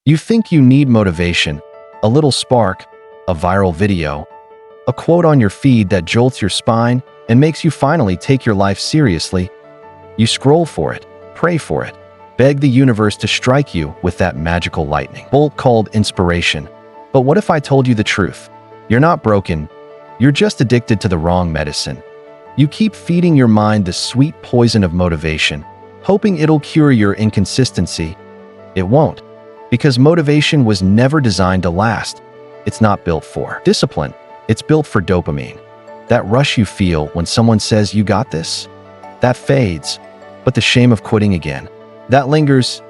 You think you need motivation, a little spark, a viral video, a quote on your feed that jolts your spine and makes you finally take your life seriously. You scroll for it, pray for it, beg the universe to strike you with that magical lightning bolt called inspiration. But what if I told you the truth? You're not broken. You're just addicted to the wrong medicine. You keep feeding your mind the sweet poison of motivation, hoping it'll cure your inconsistency. It won't, because motivation was never designed to last. It's not built for discipline. It's built for dopamine. That rush you feel when someone says you got this. That fades, but the shame of quitting again, that lingers.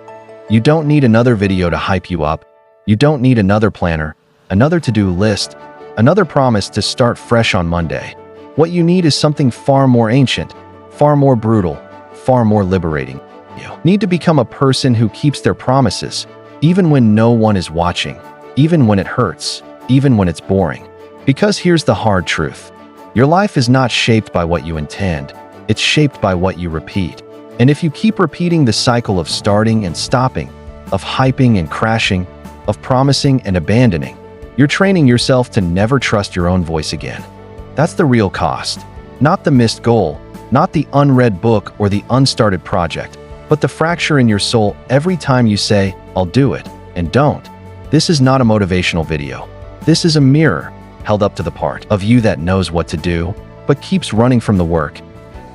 You don't need another video to hype you up. You don't need another planner, another to-do list, another promise to start fresh on Monday. What you need is something far more ancient, far more brutal, far more liberating. You need to become a person who keeps their promises, even when no one is watching, even when it hurts, even when it's boring. Because here's the hard truth. Your life is not shaped by what you intend. It's shaped by what you repeat. And if you keep repeating the cycle of starting and stopping, of hyping and crashing, of promising and abandoning, you're training yourself to never trust your own voice again. That's the real cost. Not the missed goal, not the unread book or the unstarted project, but the fracture in your soul every time you say, "I'll do it," and don't. This is not a motivational video. This is a mirror held up to the part of you that knows what to do, but keeps running from the work.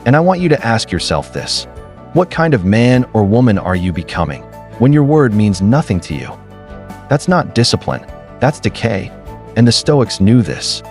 And I want you to ask yourself this. What kind of man or woman are you becoming when your word means nothing to you? That's not discipline. That's decay. And the Stoics knew this.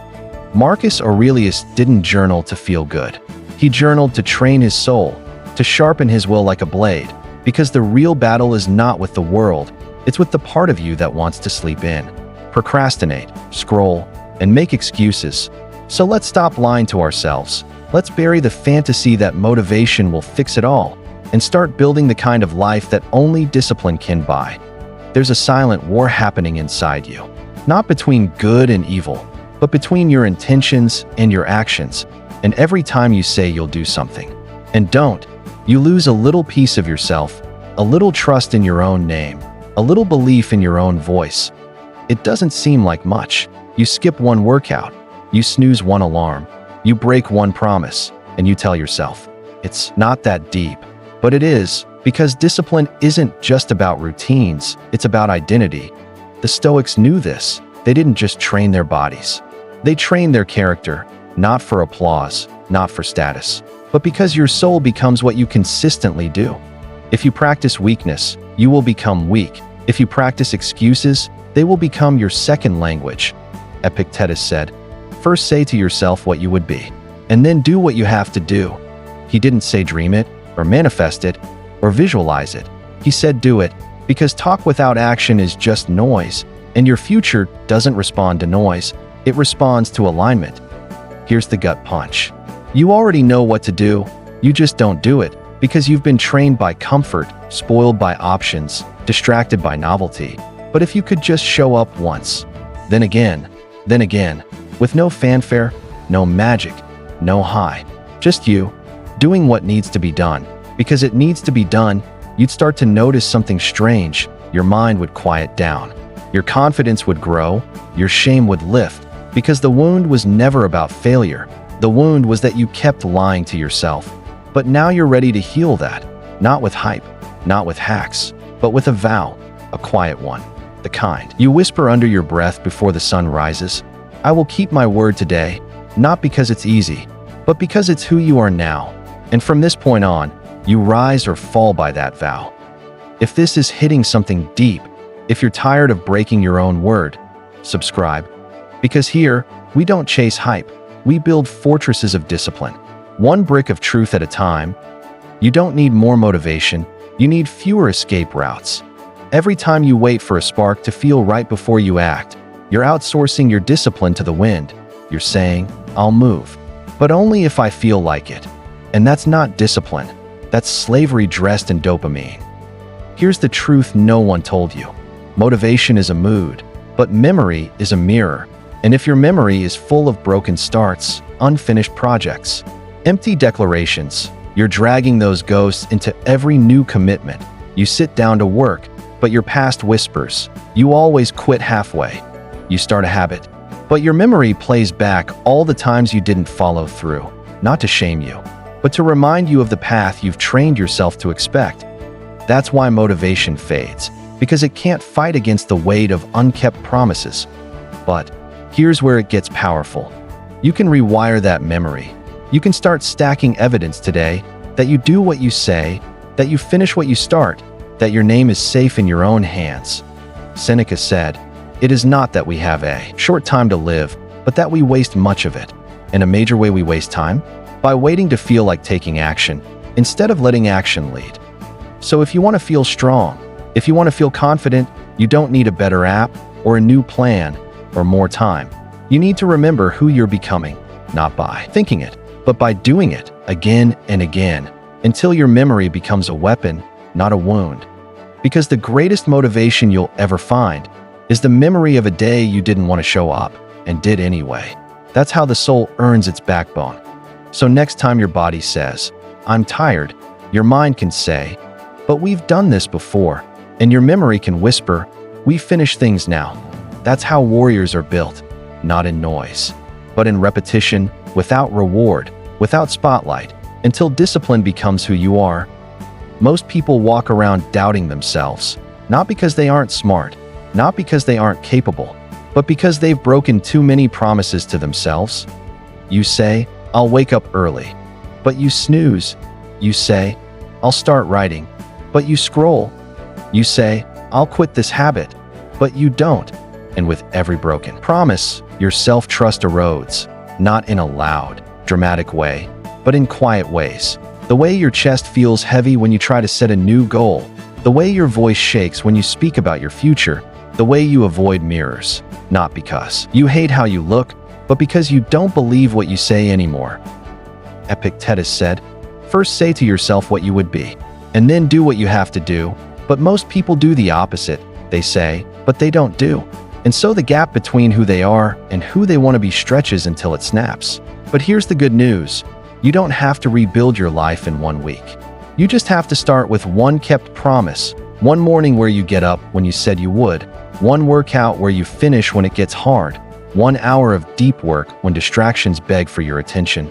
Marcus Aurelius didn't journal to feel good. He journaled to train his soul, to sharpen his will like a blade, because the real battle is not with the world. It's with the part of you that wants to sleep in, procrastinate, scroll, and make excuses. So let's stop lying to ourselves. Let's bury the fantasy that motivation will fix it all and start building the kind of life that only discipline can buy. There's a silent war happening inside you, not between good and evil, but between your intentions and your actions. And every time you say you'll do something and don't, you lose a little piece of yourself, a little trust in your own name, a little belief in your own voice. It doesn't seem like much. You skip one workout, you snooze one alarm, you break one promise, and you tell yourself, it's not that deep. But it is, because discipline isn't just about routines, it's about identity. The Stoics knew this. They didn't just train their bodies. They trained their character, not for applause, not for status, but because your soul becomes what you consistently do. If you practice weakness, you will become weak. If you practice excuses, they will become your second language. Epictetus said, "First say to yourself what you would be, and then do what you have to do." He didn't say dream it, or manifest it, or visualize it. He said do it, because talk without action is just noise, and your future doesn't respond to noise, it responds to alignment. Here's the gut punch. You already know what to do, you just don't do it, because you've been trained by comfort, spoiled by options, distracted by novelty. But if you could just show up once, then again, with no fanfare, no magic, no high, just you, doing what needs to be done, because it needs to be done, you'd start to notice something strange. Your mind would quiet down, your confidence would grow, your shame would lift, because the wound was never about failure. The wound was that you kept lying to yourself. But now you're ready to heal that, not with hype, not with hacks, but with a vow, a quiet one, the kind you whisper under your breath before the sun rises. I will keep my word today, not because it's easy, but because it's who you are now. And from this point on, you rise or fall by that vow. If this is hitting something deep, if you're tired of breaking your own word, subscribe. Because here, we don't chase hype, we build fortresses of discipline, one brick of truth at a time. You don't need more motivation, you need fewer escape routes. Every time you wait for a spark to feel right before you act, you're outsourcing your discipline to the wind. You're saying, I'll move, but only if I feel like it. And that's not discipline, that's slavery dressed in dopamine. Here's the truth no one told you. Motivation is a mood, but memory is a mirror. And if your memory is full of broken starts, unfinished projects, empty declarations, you're dragging those ghosts into every new commitment. You sit down to work, but your past whispers. You always quit halfway. You start a habit, but your memory plays back all the times you didn't follow through, not to shame you, but to remind you of the path you've trained yourself to expect. That's why motivation fades, because it can't fight against the weight of unkept promises. But here's where it gets powerful. You can rewire that memory. You can start stacking evidence today that you do what you say, that you finish what you start, that your name is safe in your own hands. Seneca said, "It is not that we have a short time to live, but that we waste much of it." And a major way we waste time? By waiting to feel like taking action, instead of letting action lead. So if you want to feel strong, if you want to feel confident, you don't need a better app or a new plan or more time. You need to remember who you're becoming, not by thinking it, but by doing it again and again, until your memory becomes a weapon, not a wound. Because the greatest motivation you'll ever find is the memory of a day you didn't want to show up and did anyway. That's how the soul earns its backbone. So next time your body says, "I'm tired," your mind can say, "But we've done this before," and your memory can whisper, "We finish things now." That's how warriors are built, not in noise, but in repetition, without reward, without spotlight, until discipline becomes who you are. Most people walk around doubting themselves, not because they aren't smart, not because they aren't capable, but because they've broken too many promises to themselves. You say, "I'll wake up early," but you snooze. You say, "I'll start writing," but you scroll. You say, "I'll quit this habit," but you don't. And with every broken promise, your self-trust erodes, not in a loud, dramatic way, but in quiet ways. The way your chest feels heavy when you try to set a new goal, the way your voice shakes when you speak about your future, the way you avoid mirrors, not because you hate how you look, but because you don't believe what you say anymore. Epictetus said, "First say to yourself what you would be, and then do what you have to do." But most people do the opposite. They say, but they don't do. And so the gap between who they are and who they want to be stretches until it snaps. But here's the good news. You don't have to rebuild your life in 1 week. You just have to start with one kept promise, one morning where you get up when you said you would, one workout where you finish when it gets hard, 1 hour of deep work when distractions beg for your attention.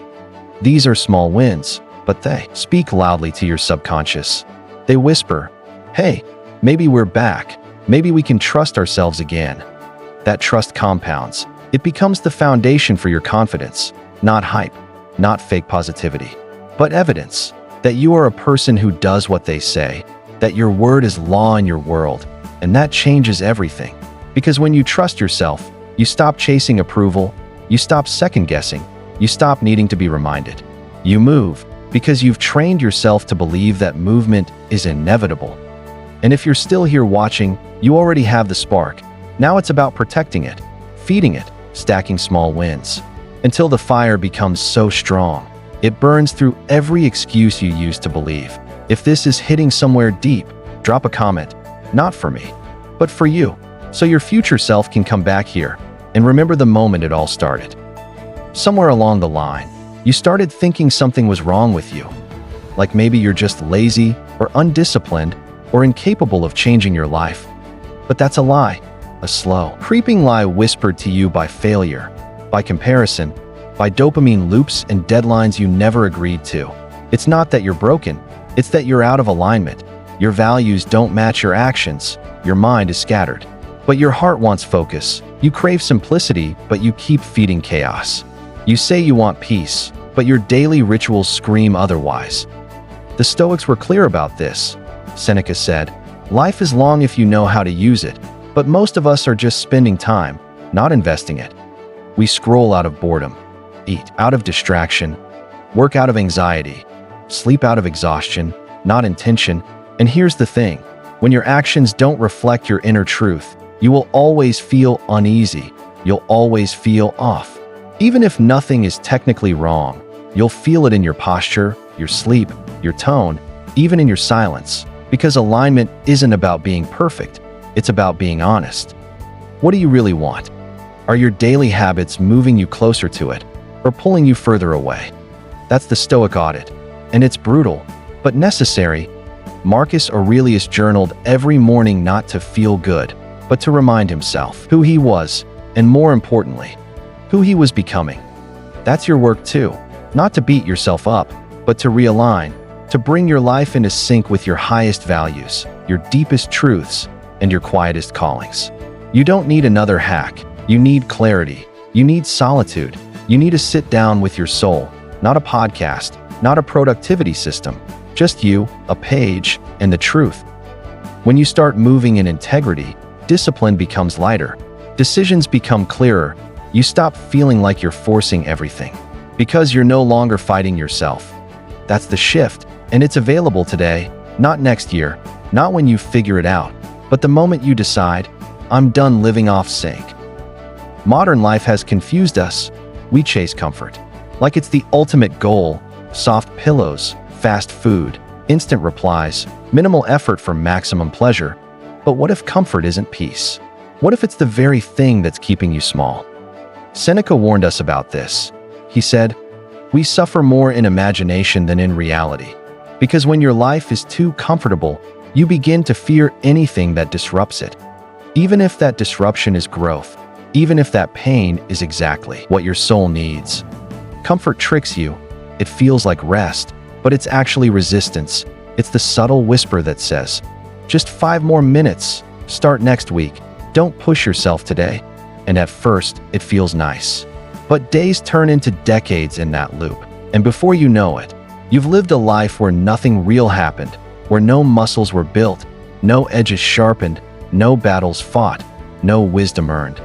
These are small wins, but they speak loudly to your subconscious. They whisper, "Hey, maybe we're back. Maybe we can trust ourselves again." That trust compounds. It becomes the foundation for your confidence, not hype, not fake positivity, but evidence that you are a person who does what they say, that your word is law in your world, and that changes everything. Because when you trust yourself, you stop chasing approval, you stop second-guessing, you stop needing to be reminded. You move because you've trained yourself to believe that movement is inevitable. And if you're still here watching, you already have the spark. Now it's about protecting it, feeding it, stacking small wins, until the fire becomes so strong, it burns through every excuse you used to believe. If this is hitting somewhere deep, drop a comment, not for me, but for you, so your future self can come back here and remember the moment it all started. Somewhere along the line, you started thinking something was wrong with you, like maybe you're just lazy or undisciplined or incapable of changing your life. But that's a lie, a slow, creeping lie whispered to you by failure, by comparison, by dopamine loops and deadlines you never agreed to. It's not that you're broken, it's that you're out of alignment. Your values don't match your actions, your mind is scattered. But your heart wants focus. You crave simplicity, but you keep feeding chaos. You say you want peace, but your daily rituals scream otherwise. The Stoics were clear about this. Seneca said, "Life is long if you know how to use it, but most of us are just spending time, not investing it." We scroll out of boredom, eat out of distraction, work out of anxiety, sleep out of exhaustion, not intention. And here's the thing, when your actions don't reflect your inner truth, you will always feel uneasy, you'll always feel off. Even if nothing is technically wrong, you'll feel it in your posture, your sleep, your tone, even in your silence. Because alignment isn't about being perfect, it's about being honest. What do you really want? Are your daily habits moving you closer to it, or pulling you further away? That's the Stoic audit, and it's brutal, but necessary. Marcus Aurelius journaled every morning not to feel good, but to remind himself who he was, and more importantly, who he was becoming. That's your work too. Not to beat yourself up, but to realign, to bring your life into sync with your highest values, your deepest truths, and your quietest callings. You don't need another hack. You need clarity. You need solitude. You need to sit down with your soul, not a podcast, not a productivity system, just you, a page, and the truth. When you start moving in integrity, discipline becomes lighter. Decisions become clearer. You stop feeling like you're forcing everything, because you're no longer fighting yourself. That's the shift, and it's available today, not next year, not when you figure it out, but the moment you decide, I'm done living off sync. Modern life has confused us. We chase comfort, like it's the ultimate goal: soft pillows, fast food, instant replies, minimal effort for maximum pleasure. But what if comfort isn't peace? What if it's the very thing that's keeping you small? Seneca warned us about this. He said, "We suffer more in imagination than in reality, because when your life is too comfortable, you begin to fear anything that disrupts it, even if that disruption is growth, even if that pain is exactly what your soul needs." Comfort tricks you. It feels like rest, but it's actually resistance. It's the subtle whisper that says, "Just 5 more minutes, start next week, don't push yourself today." And at first, it feels nice. But days turn into decades in that loop, and before you know it, you've lived a life where nothing real happened, where no muscles were built, no edges sharpened, no battles fought, no wisdom earned.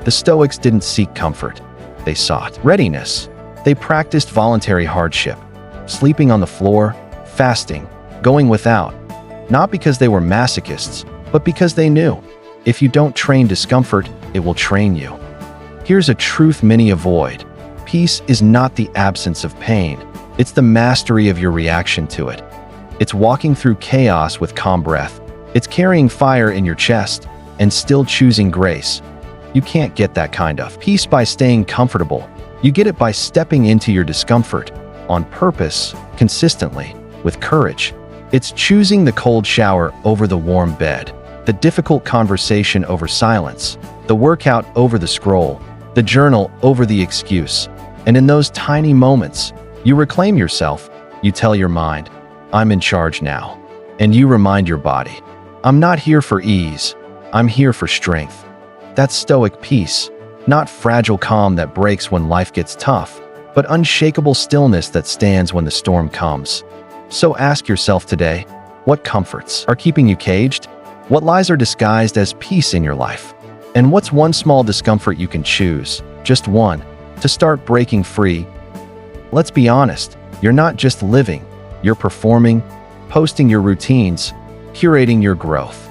The Stoics didn't seek comfort. They sought readiness. They practiced voluntary hardship, sleeping on the floor, fasting, going without, not because they were masochists, but because they knew, if you don't train discomfort, it will train you. Here's a truth many avoid. Peace is not the absence of pain. It's the mastery of your reaction to it. It's walking through chaos with calm breath. It's carrying fire in your chest and still choosing grace. You can't get that kind of peace by staying comfortable. You get it by stepping into your discomfort, on purpose, consistently, with courage. It's choosing the cold shower over the warm bed, the difficult conversation over silence, the workout over the scroll, the journal over the excuse. And in those tiny moments, you reclaim yourself. You tell your mind, "I'm in charge now." And you remind your body, "I'm not here for ease. I'm here for strength." That's Stoic peace, not fragile calm that breaks when life gets tough, but unshakable stillness that stands when the storm comes. So ask yourself today, what comforts are keeping you caged? What lies are disguised as peace in your life? And what's one small discomfort you can choose, just one, to start breaking free? Let's be honest, you're not just living, you're performing, posting your routines, curating your growth,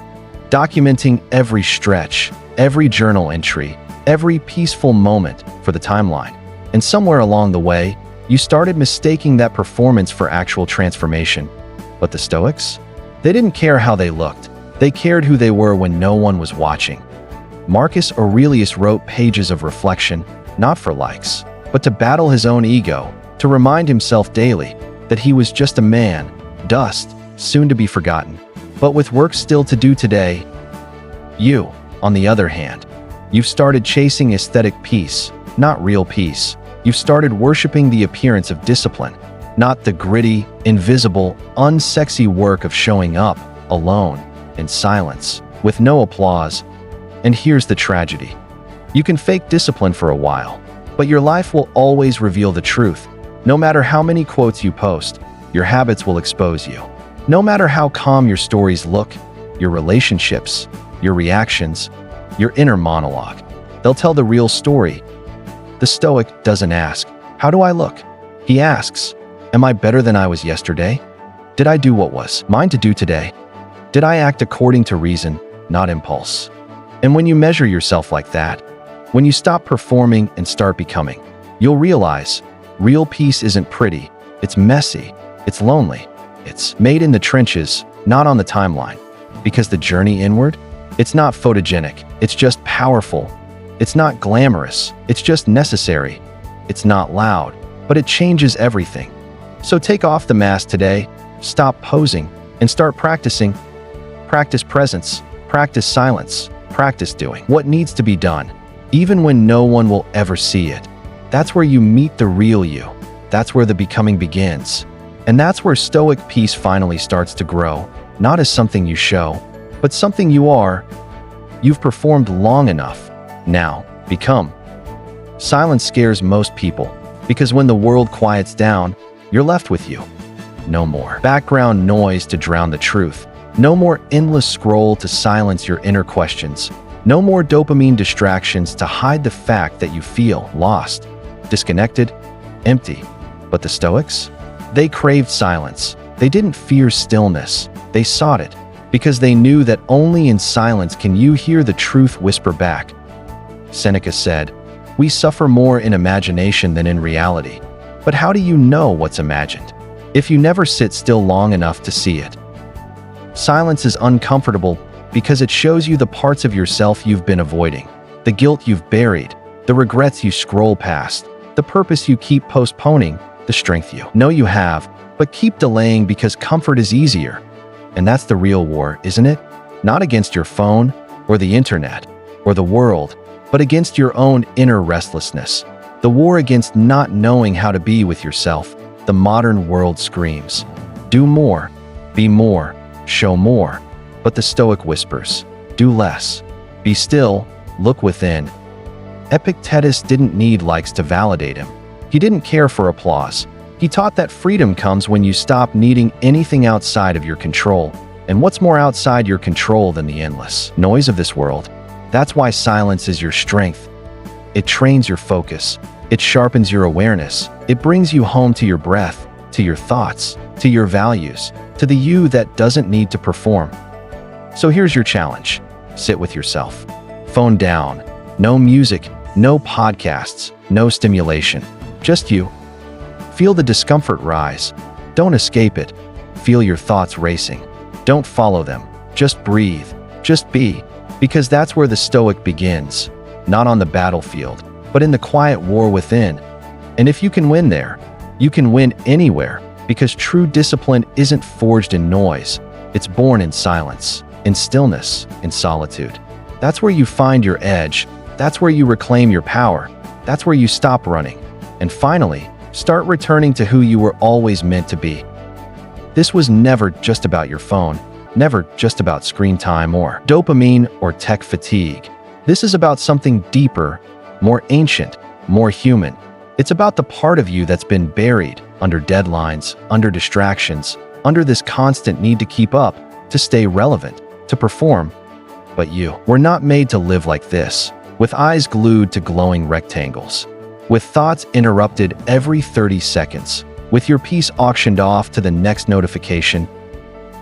documenting every stretch, every journal entry, every peaceful moment for the timeline. And somewhere along the way, you started mistaking that performance for actual transformation. But the Stoics? They didn't care how they looked. They cared who they were when no one was watching. Marcus Aurelius wrote pages of reflection, not for likes, but to battle his own ego, to remind himself daily that he was just a man, dust, soon to be forgotten, but with work still to do today. You, on the other hand, you've started chasing aesthetic peace, not real peace. You've started worshiping the appearance of discipline, not the gritty, invisible, unsexy work of showing up, alone, in silence, with no applause. And here's the tragedy. You can fake discipline for a while, but your life will always reveal the truth. No matter how many quotes you post, your habits will expose you. No matter how calm your stories look, your relationships, your reactions, your inner monologue, they'll tell the real story. The Stoic doesn't ask, "How do I look?" He asks, "Am I better than I was yesterday? Did I do what was mine to do today? Did I act according to reason, not impulse?" And when you measure yourself like that, when you stop performing and start becoming, you'll realize real peace isn't pretty, it's messy, it's lonely, it's made in the trenches, not on the timeline. Because the journey inward, it's not photogenic, it's just powerful. It's not glamorous, it's just necessary. It's not loud, but it changes everything. So take off the mask today, stop posing, and start practicing. Practice presence, practice silence, practice doing what needs to be done, even when no one will ever see it. That's where you meet the real you. That's where the becoming begins. And that's where Stoic peace finally starts to grow, not as something you show, but something you are. You've performed long enough. Now, become. Silence scares most people, because when the world quiets down, you're left with you. No more background noise to drown the truth. No more endless scroll to silence your inner questions. No more dopamine distractions to hide the fact that you feel lost, disconnected, empty. But the Stoics? They craved silence. They didn't fear stillness. They sought it, because they knew that only in silence can you hear the truth whisper back. Seneca said, "We suffer more in imagination than in reality." But how do you know what's imagined if you never sit still long enough to see it? Silence is uncomfortable because it shows you the parts of yourself you've been avoiding, the guilt you've buried, the regrets you scroll past, the purpose you keep postponing, the strength you know you have, but keep delaying because comfort is easier. And that's the real war, isn't it? Not against your phone, or the internet, or the world, but against your own inner restlessness. The war against not knowing how to be with yourself. The modern world screams, do more, be more, show more. But the Stoic whispers, do less, be still, look within. Epictetus didn't need likes to validate him. He didn't care for applause. He taught that freedom comes when you stop needing anything outside of your control. And what's more outside your control than the endless noise of this world? That's why silence is your strength. It trains your focus. It sharpens your awareness. It brings you home to your breath, to your thoughts, to your values, to the you that doesn't need to perform. So here's your challenge. Sit with yourself. Phone down. No music, no podcasts, no stimulation. Just you. Feel the discomfort rise. Don't escape it. Feel your thoughts racing. Don't follow them. Just breathe. Just be. Because that's where the Stoic begins. Not on the battlefield, but in the quiet war within. And if you can win there, you can win anywhere, because true discipline isn't forged in noise. It's born in silence, in stillness, in solitude. That's where you find your edge. That's where you reclaim your power. That's where you stop running. And finally, start returning to who you were always meant to be. This was never just about your phone, never just about screen time or dopamine or tech fatigue. This is about something deeper, more ancient, more human. It's about the part of you that's been buried under deadlines, under distractions, under this constant need to keep up, to stay relevant, to perform. But you were not made to live like this, with eyes glued to glowing rectangles, with thoughts interrupted every 30 seconds, with your peace auctioned off to the next notification.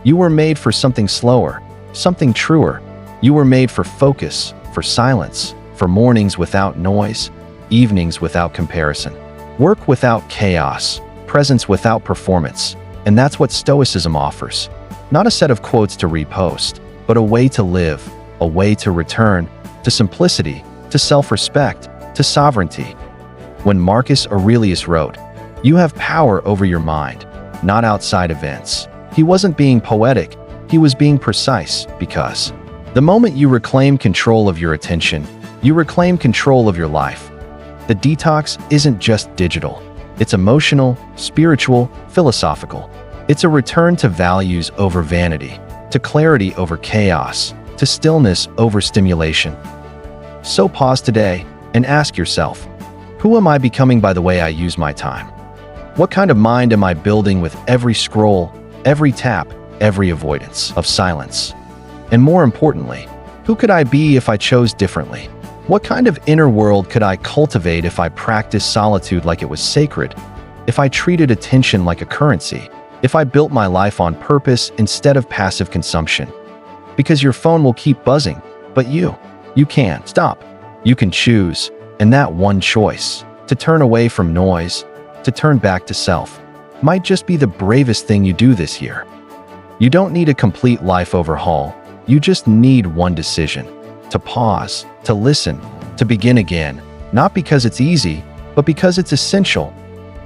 You were made for something slower, something truer. You were made for focus, for silence, for mornings without noise, evenings without comparison, work without chaos, presence without performance. And that's what Stoicism offers. Not a set of quotes to repost, but a way to live, a way to return to simplicity, to self-respect, to sovereignty. When Marcus Aurelius wrote, "You have power over your mind, not outside events," he wasn't being poetic, he was being precise, because the moment you reclaim control of your attention, you reclaim control of your life. The detox isn't just digital. It's emotional, spiritual, philosophical. It's a return to values over vanity, to clarity over chaos, to stillness over stimulation. So pause today and ask yourself, who am I becoming by the way I use my time? What kind of mind am I building with every scroll, every tap, every avoidance of silence? And more importantly, who could I be if I chose differently? What kind of inner world could I cultivate if I practiced solitude like it was sacred? If I treated attention like a currency? If I built my life on purpose instead of passive consumption? Because your phone will keep buzzing, but you can't stop. You can choose, and that one choice, to turn away from noise, to turn back to self, might just be the bravest thing you do this year. You don't need a complete life overhaul. You just need one decision. To pause, to listen, to begin again, not because it's easy, but because it's essential.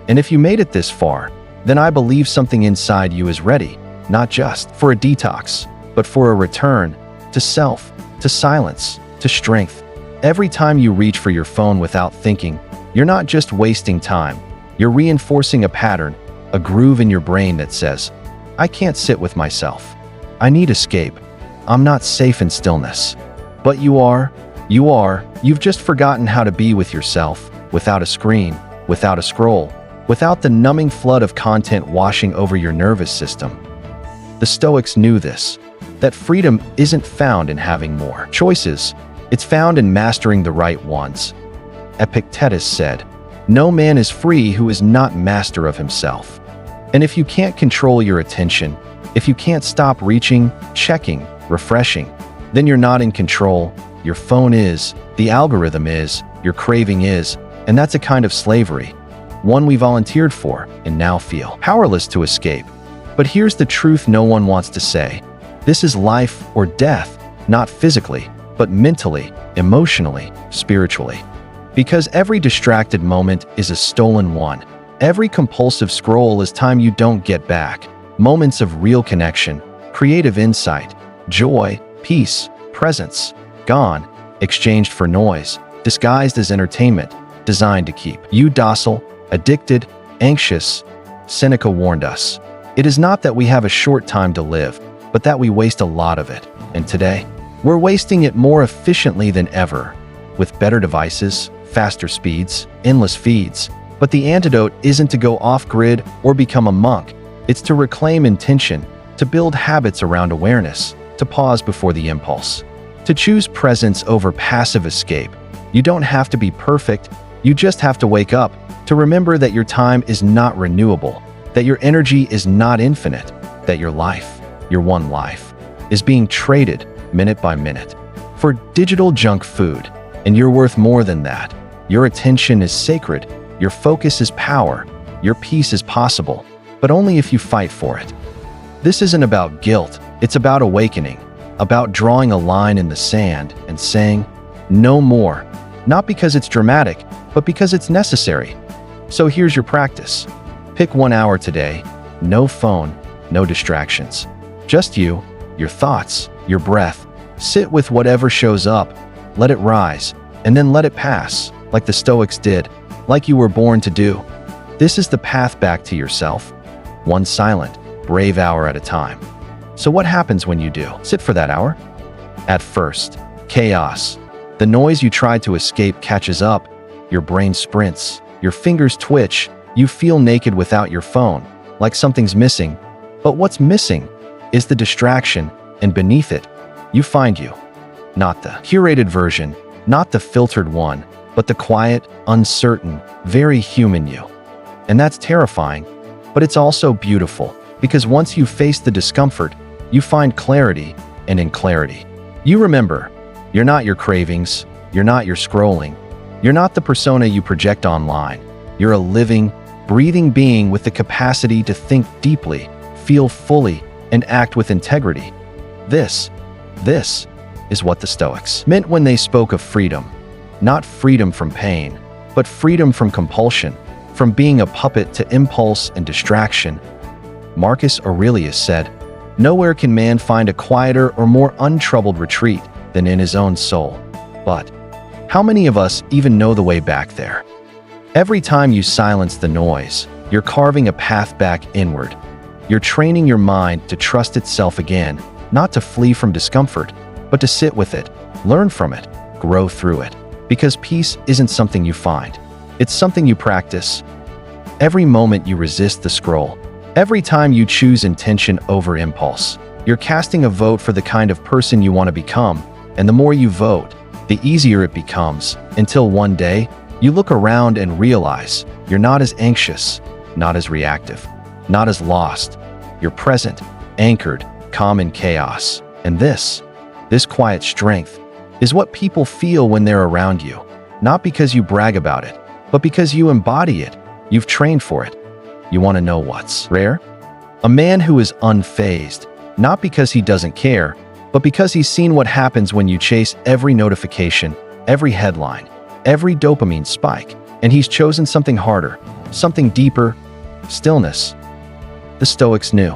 And if you made it this far, then I believe something inside you is ready, not just for a detox, but for a return to self, to silence, to strength. Every time you reach for your phone without thinking, you're not just wasting time, you're reinforcing a pattern, a groove in your brain that says, I can't sit with myself. I need escape. I'm not safe in stillness. But you've just forgotten how to be with yourself, without a screen, without a scroll, without the numbing flood of content washing over your nervous system. The Stoics knew this, that freedom isn't found in having more choices, it's found in mastering the right ones. Epictetus said, "No man is free who is not master of himself." And if you can't control your attention, if you can't stop reaching, checking, refreshing, then you're not in control. Your phone is, the algorithm is, your craving is, and that's a kind of slavery, one we volunteered for and now feel powerless to escape. But here's the truth no one wants to say. This is life or death, not physically, but mentally, emotionally, spiritually. Because every distracted moment is a stolen one. Every compulsive scroll is time you don't get back. Moments of real connection, creative insight, joy, peace, presence, gone, exchanged for noise, disguised as entertainment, designed to keep you docile, addicted, anxious. Seneca warned us, it is not that we have a short time to live, but that we waste a lot of it. And today, we're wasting it more efficiently than ever, with better devices, faster speeds, endless feeds. But the antidote isn't to go off-grid or become a monk. It's to reclaim intention, to build habits around awareness, to pause before the impulse, to choose presence over passive escape. You don't have to be perfect, you just have to wake up, to remember that your time is not renewable, that your energy is not infinite, that your life, your one life, is being traded minute by minute for digital junk food. And you're worth more than that. Your attention is sacred, your focus is power, your peace is possible, but only if you fight for it. This isn't about guilt, it's about awakening, about drawing a line in the sand and saying, no more, not because it's dramatic, but because it's necessary. So here's your practice. Pick 1 hour today, no phone, no distractions. Just you, your thoughts, your breath. Sit with whatever shows up, let it rise, and then let it pass, like the Stoics did, like you were born to do. This is the path back to yourself, one silent, brave hour at a time. So what happens when you do sit for that hour? At first, chaos. The noise you try to escape catches up, your brain sprints, your fingers twitch, you feel naked without your phone, like something's missing. But what's missing is the distraction, and beneath it, you find you. Not the curated version, not the filtered one, but the quiet, uncertain, very human you. And that's terrifying, but it's also beautiful, because once you face the discomfort, you find clarity, and in clarity, you remember, you're not your cravings, you're not your scrolling, you're not the persona you project online. You're a living, breathing being with the capacity to think deeply, feel fully, and act with integrity. This is what the Stoics meant when they spoke of freedom. Not freedom from pain, but freedom from compulsion, from being a puppet to impulse and distraction. Marcus Aurelius said, "Nowhere can man find a quieter or more untroubled retreat than in his own soul." But how many of us even know the way back there? Every time you silence the noise, you're carving a path back inward. You're training your mind to trust itself again, not to flee from discomfort, but to sit with it, learn from it, grow through it. Because peace isn't something you find, it's something you practice. Every moment you resist the scroll, every time you choose intention over impulse, you're casting a vote for the kind of person you want to become, and the more you vote, the easier it becomes, until one day, you look around and realize you're not as anxious, not as reactive, not as lost. You're present, anchored, calm in chaos. And this quiet strength, is what people feel when they're around you, not because you brag about it, but because you embody it, you've trained for it. You want to know what's rare? A man who is unfazed, not because he doesn't care, but because he's seen what happens when you chase every notification, every headline, every dopamine spike, and he's chosen something harder, something deeper, stillness. The Stoics knew,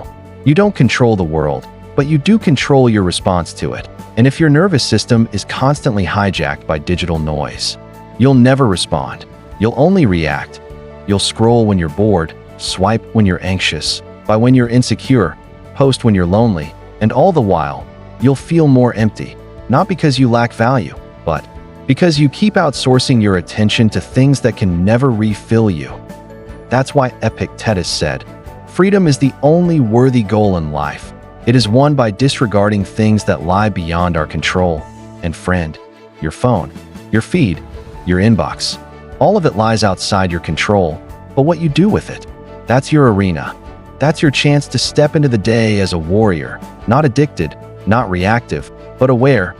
You don't control the world, but you do control your response to it. And if your nervous system is constantly hijacked by digital noise, you'll never respond. You'll only react. You'll scroll when you're bored, swipe when you're anxious, buy when you're insecure, post when you're lonely, and all the while, you'll feel more empty, not because you lack value, but because you keep outsourcing your attention to things that can never refill you. That's why Epictetus said, "Freedom is the only worthy goal in life. It is won by disregarding things that lie beyond our control." And friend, your phone, your feed, your inbox, all of it lies outside your control, but what you do with it, that's your arena. That's your chance to step into the day as a warrior, not addicted, not reactive, but aware.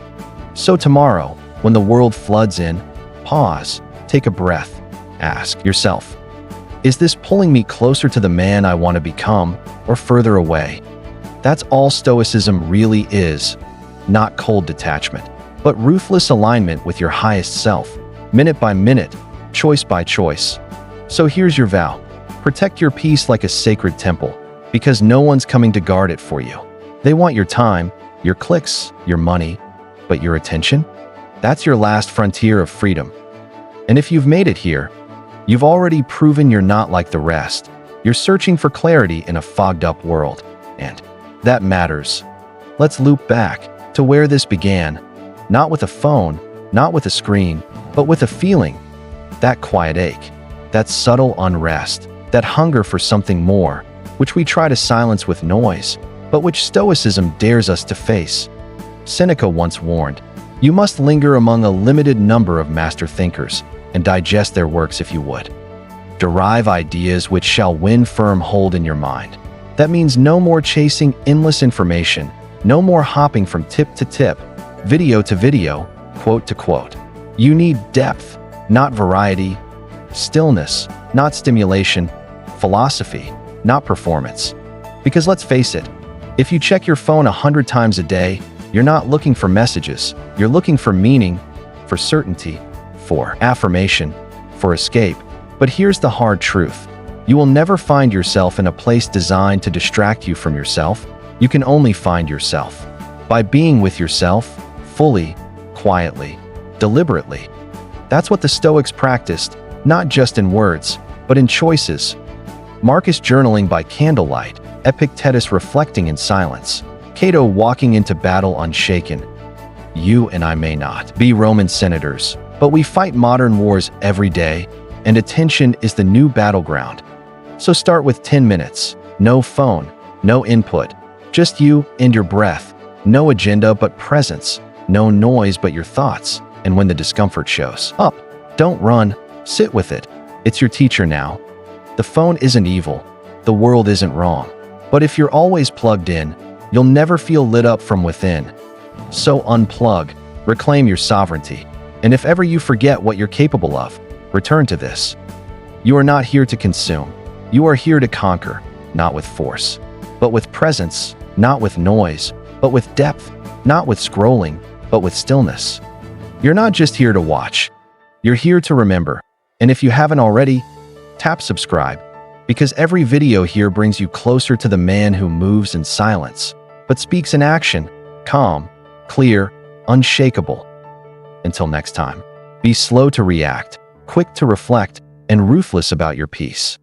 So tomorrow, when the world floods in, pause, take a breath, ask yourself, is this pulling me closer to the man I want to become or further away? That's all Stoicism really is, not cold detachment, but ruthless alignment with your highest self, minute by minute, choice by choice. So here's your vow. Protect your peace like a sacred temple, because no one's coming to guard it for you. They want your time, your clicks, your money, but your attention? That's your last frontier of freedom. And if you've made it here, you've already proven you're not like the rest. You're searching for clarity in a fogged-up world, and that matters. Let's loop back to where this began, not with a phone, not with a screen, but with a feeling, that quiet ache, that subtle unrest, that hunger for something more, which we try to silence with noise, but which Stoicism dares us to face. Seneca once warned, "You must linger among a limited number of master thinkers and digest their works if you would. Derive ideas which shall win firm hold in your mind." That means no more chasing endless information, no more hopping from tip to tip, video to video, quote to quote. You need depth, not variety, stillness, not stimulation, philosophy, not performance. Because let's face it, if you check your phone 100 times a day, you're not looking for messages. You're looking for meaning, for certainty, for affirmation, for escape. But here's the hard truth. You will never find yourself in a place designed to distract you from yourself. You can only find yourself by being with yourself, fully, quietly, deliberately. That's what the Stoics practiced, not just in words, but in choices. Marcus journaling by candlelight, Epictetus reflecting in silence, Cato walking into battle unshaken. You and I may not be Roman senators, but we fight modern wars every day, and attention is the new battleground. So start with 10 minutes, no phone, no input, just you and your breath, no agenda but presence, no noise but your thoughts. And when the discomfort shows up, don't run, sit with it. It's your teacher now. The phone isn't evil, the world isn't wrong. But if you're always plugged in, you'll never feel lit up from within. So unplug, reclaim your sovereignty. And if ever you forget what you're capable of, return to this. You are not here to consume. You are here to conquer, not with force, but with presence, not with noise, but with depth, not with scrolling, but with stillness. You're not just here to watch. You're here to remember. And if you haven't already, tap subscribe, because every video here brings you closer to the man who moves in silence, but speaks in action, calm, clear, unshakable. Until next time, be slow to react, quick to reflect, and ruthless about your peace.